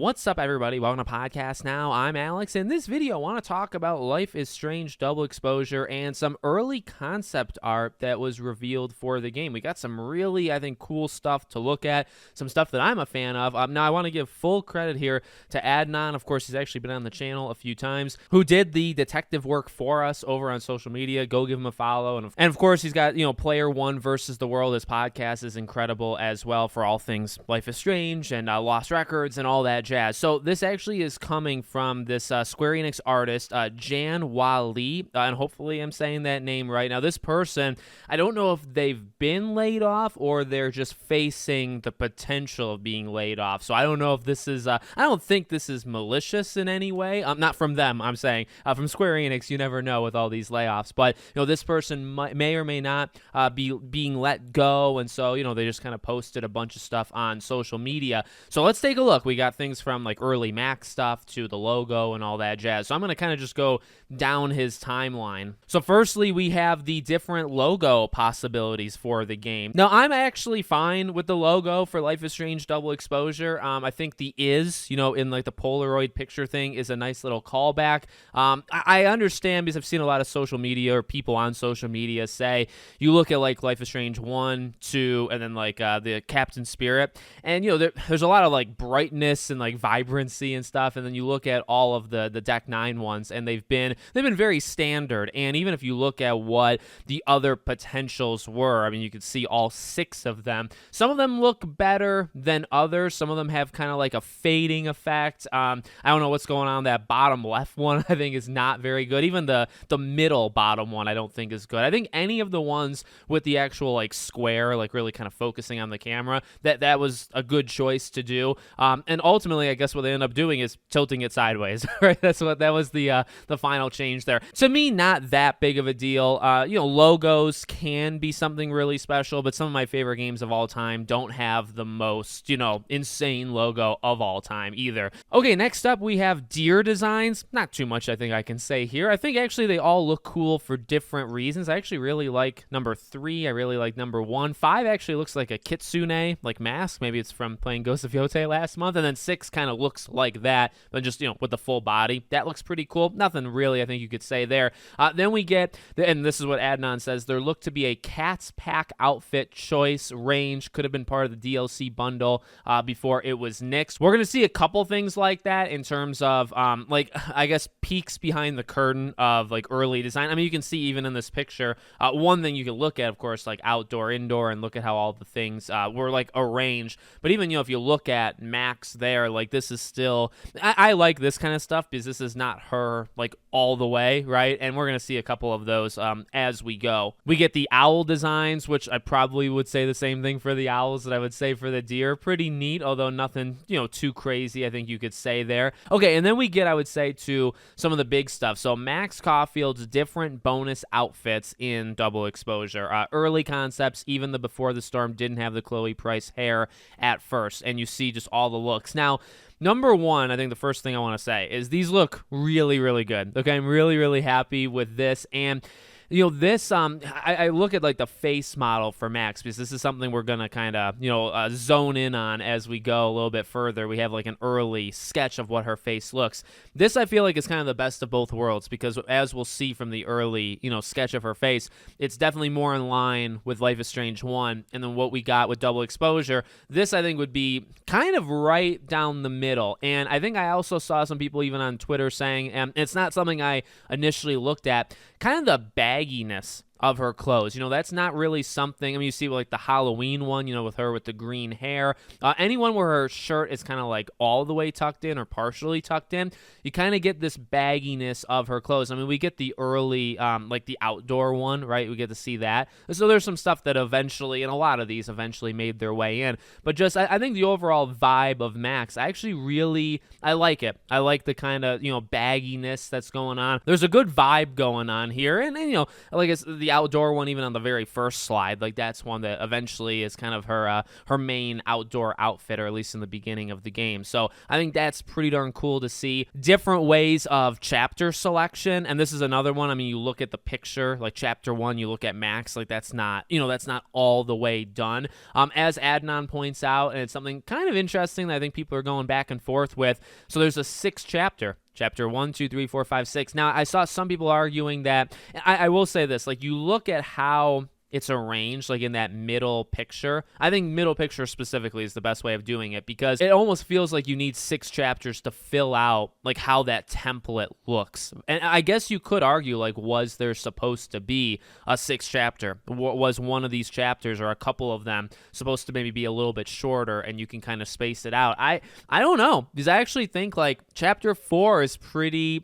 What's up, everybody? Welcome to Podcast Now. I'm Alex. In this video, I want to talk about Life is Strange Double Exposure and some early concept art that was revealed for the game. We got some really, I think, cool stuff to look at, some stuff that I'm a fan of. Now, I want to give full credit here to Adnan. Of course, he's actually been on the channel a few times, who did the detective work for us over on social media. Go give him a follow. And of course, he's got, Player One versus the World. His podcast is incredible as well for all things Life is Strange and Lost Records and all that jazz. So this actually is coming from this Square Enix artist, Jan Wali, and hopefully I'm saying that name right. Now, this person, I don't know if they've been laid off or they're just facing the potential of being laid off. So I don't know if this is, I don't think this is malicious in any way. Not from them, I'm saying. From Square Enix, you never know with all these layoffs. But, this person may or may not be being let go. And so, they just kind of posted a bunch of stuff on social media. So let's take a look. We got things from like early Mac stuff to the logo and all that jazz. So I'm going to kind of just go down his timeline. So firstly, we have the different logo possibilities for the game. Now, I'm actually fine with the logo for Life is Strange Double Exposure. I think the in like the Polaroid picture thing is a nice little callback. I understand because I've seen a lot of social media or people on social media say, you look at like Life is Strange 1, 2, and then like the Captain Spirit, and there's a lot of like brightness and like vibrancy and stuff, and then you look at all of the Deck 9 ones, and they've been very standard. And even if you look at what the other potentials were, I mean, you could see all 6 of them. Some of them look better than others. Some of them have kind of like a fading effect. I don't know what's going on. That bottom left one, I think, is not very good. Even the middle bottom one, I don't think is good. I think any of the ones with the actual like square, like really kind of focusing on the camera, that was a good choice to do. And ultimately, I guess what they end up doing is tilting it sideways, right? That was the final change there. To me, not that big of a deal. Logos can be something really special, but some of my favorite games of all time don't have the most, insane logo of all time either. Okay, next up we have deer designs. Not too much I think I can say here. I think actually they all look cool for different reasons. I actually really like number 3. I really like number 1. 5 actually looks like a kitsune, like mask. Maybe it's from playing Ghost of Yotei last month. And then 6 kind of looks like that, but just, with the full body. That looks pretty cool. Nothing really I think you could say there. Then we get, and this is what Adnan says, there looked to be a Cat's Pack outfit choice range. Could have been part of the DLC bundle before it was nixed. We're going to see a couple things like that in terms of, I guess, peeks behind the curtain of, like, early design. I mean, you can see even in this picture, one thing you can look at, of course, like outdoor, indoor, and look at how all the things were, like, arranged. But even, if you look at Max there, like, this is still, I like this kind of stuff because this is not her, like, all the way, right? And we're going to see a couple of those as we go. We get the owl designs, which I probably would say the same thing for the owls that I would say for the deer. Pretty neat, although nothing, too crazy, I think you could say there. Okay, and then we get, I would say, to some of the big stuff. So Max Caulfield's different bonus outfits in Double Exposure. Early concepts, even the Before the Storm didn't have the Chloe Price hair at first, and you see just all the looks. Now, number 1, I think the first thing I want to say is these look really, really good. Okay, I'm really, really happy with this. And this, I look at like the face model for Max because this is something we're going to kind of, zone in on as we go a little bit further. We have like an early sketch of what her face looks. This, I feel like, is kind of the best of both worlds because as we'll see from the early, sketch of her face, it's definitely more in line with Life is Strange 1. And then what we got with Double Exposure, this I think would be kind of right down the middle. And I think I also saw some people even on Twitter saying, and it's not something I initially looked at, kind of the bagginess of her clothes. That's not really something. I mean, you see like the Halloween one, with her with the green hair. Anyone where her shirt is kind of like all the way tucked in or partially tucked in, you kind of get this bagginess of her clothes. I mean, we get the early, like the outdoor one, right? We get to see that. So there's some stuff that eventually, and a lot of these eventually made their way in. But just, I think the overall vibe of Max, I actually really, I like it. I like the kind of, bagginess that's going on. There's a good vibe going on here. And like it's the outdoor one, even on the very first slide, like that's one that eventually is kind of her main outdoor outfit, or at least in the beginning of the game. So I think that's pretty darn cool to see. Different ways of chapter selection, and this is another one. I mean, you look at the picture, like chapter 1, you look at Max, like that's not all the way done. As Adnan points out, and it's something kind of interesting that I think people are going back and forth with. So there's a 6th chapter. Chapter 1, 2, 3, 4, 5, 6. Now, I saw some people arguing that, I will say this, like you look at how it's arranged, like in that middle picture. I think middle picture specifically is the best way of doing it, because it almost feels like you need 6 chapters to fill out like how that template looks. And I guess you could argue, like, was there supposed to be a 6th chapter? Was one of these chapters, or a couple of them, supposed to maybe be a little bit shorter and you can kind of space it out? I don't know, because I actually think like chapter 4 is pretty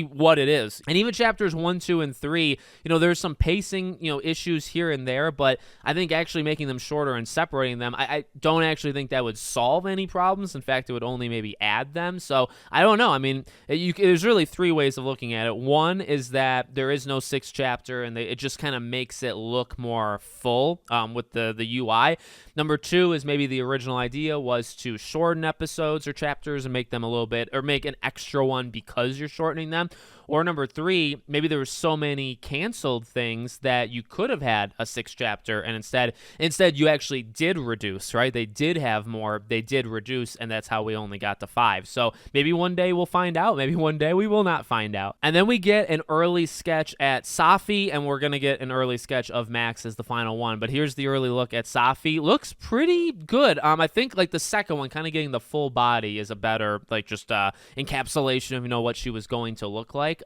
what it is. And even chapters 1, 2, and 3, there's some pacing, issues here and there, but I think actually making them shorter and separating them, I don't actually think that would solve any problems. In fact, it would only maybe add them. So I don't know. I mean, there's really 3 ways of looking at it. One is that there is no 6th chapter, and it just kind of makes it look more full with the UI. Number 2 is maybe the original idea was to shorten episodes or chapters and make them a little bit, or make an extra one because you're shortening them. Or number 3, maybe there were so many canceled things that you could have had a 6th chapter, and instead you actually did reduce, right? They did have more, they did reduce, and that's how we only got to 5. So maybe one day we'll find out. Maybe one day we will not find out. And then we get an early sketch at Safi, and we're going to get an early sketch of Max as the final one. But here's the early look at Safi. Looks pretty good. I think like the second one, kind of getting the full body, is a better like just encapsulation of what she was going to look like.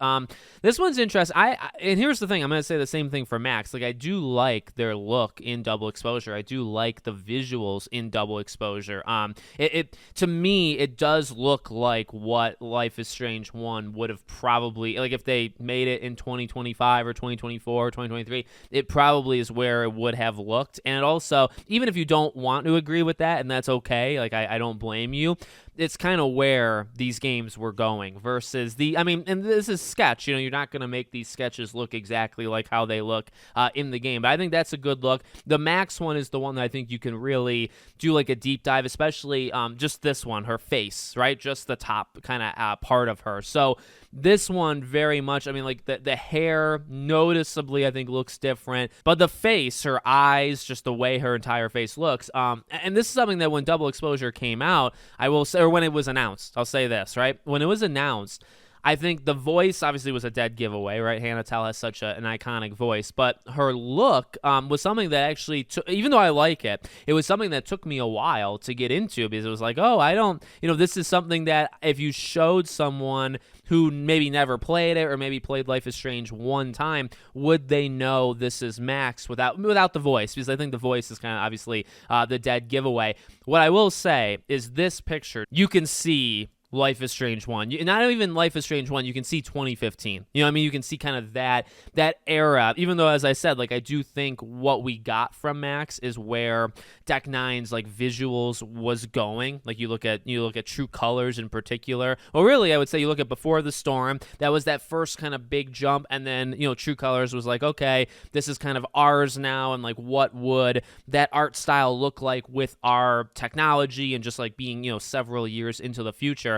This one's interesting. And here's the thing. I'm going to say the same thing for Max. Like I do like their look in double exposure. I do like the visuals in double exposure. To me, it does look like what Life is Strange 1 would have probably, like if they made it in 2025 or 2024 or 2023, it probably is where it would have looked. And also, even if you don't want to agree with that, and that's okay, like I don't blame you, it's kind of where these games were going versus and this is sketch, you're not going to make these sketches look exactly like how they look in the game, but I think that's a good look. The Max one is the one that I think you can really do like a deep dive, especially just this one, her face, right? Just the top kind of part of her. So this one very much, like the hair noticeably I think looks different, but the face, her eyes, just the way her entire face looks. And this is something that when double exposure came out, I will say, or when it was announced, I'll say this, right? When it was announced, I think the voice obviously was a dead giveaway, right? Hannah Tell has such an iconic voice, but her look was something that actually, even though I like it, it was something that took me a while to get into, because it was like, oh, I don't, this is something that if you showed someone who maybe never played it, or maybe played Life is Strange one time, would they know this is Max without the voice? Because I think the voice is kind of obviously the dead giveaway. What I will say is this picture, you can see Life is Strange 1. Not even Life is Strange 1, you can see 2015. You can see kind of that era, even though, as I said, like I do think what we got from Max is where Deck 9's like visuals was going. Like you look at True Colors in particular. Well, really, I would say you look at Before the Storm, that was that first kind of big jump, and then, True Colors was like, okay, this is kind of ours now, and like what would that art style look like with our technology and just like being, several years into the future.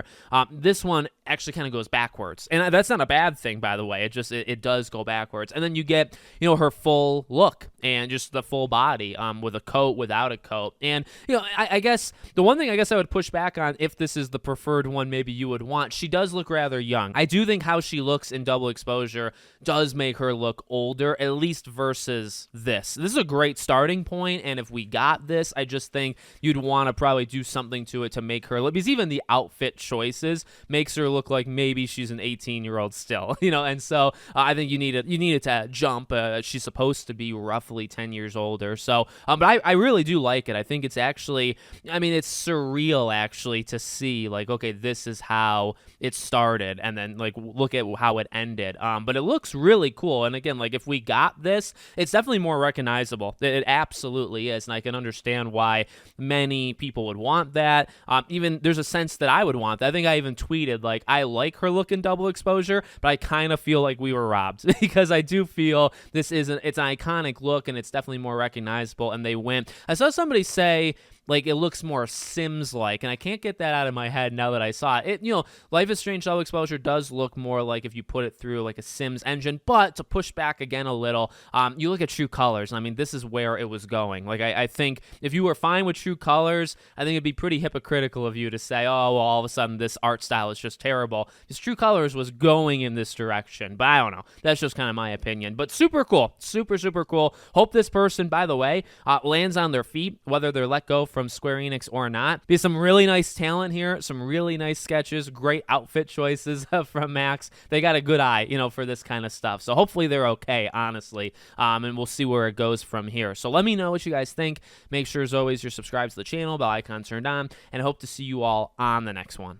This one actually kind of goes backwards, and that's not a bad thing, by the way. It does go backwards, and then you get her full look and just the full body with a coat, without a coat. And I guess the one thing I would push back on, if this is the preferred one maybe you would want, she does look rather young. I do think how she looks in double exposure does make her look older, at least versus this. This is a great starting point, and if we got this, I just think you'd want to probably do something to it to make her look, because even the outfit choices makes her look like maybe she's an 18-year-old still, and so I think you needed to jump. She's supposed to be roughly 10 years older, so but I really do like it. I think it's actually, it's surreal actually to see like, okay, this is how it started, and then like look at how it ended. But it looks really cool, and again, like if we got this, it's definitely more recognizable. It absolutely is, and I can understand why many people would want that. Even there's a sense that I would want month. I think I even tweeted, like, I like her look in double exposure, but I kind of feel like we were robbed because I do feel it's an iconic look and it's definitely more recognizable, and they went. I saw somebody say, like, it looks more Sims-like, and I can't get that out of my head now that I saw it. Life is Strange Double Exposure does look more like if you put it through like a Sims engine, but to push back again a little, you look at True Colors, and I mean, this is where it was going. Like, I think if you were fine with True Colors, I think it'd be pretty hypocritical of you to say, oh, well, all of a sudden this art style is just terrible. Because True Colors was going in this direction, but I don't know. That's just kind of my opinion. But super cool. Super, super cool. Hope this person, by the way, lands on their feet, whether they're let go from Square Enix or not. There's some really nice talent here, some really nice sketches, great outfit choices from Max. They got a good eye, for this kind of stuff. So hopefully they're okay, honestly, and we'll see where it goes from here. So let me know what you guys think. Make sure, as always, you're subscribed to the channel, bell icon turned on, and I hope to see you all on the next one.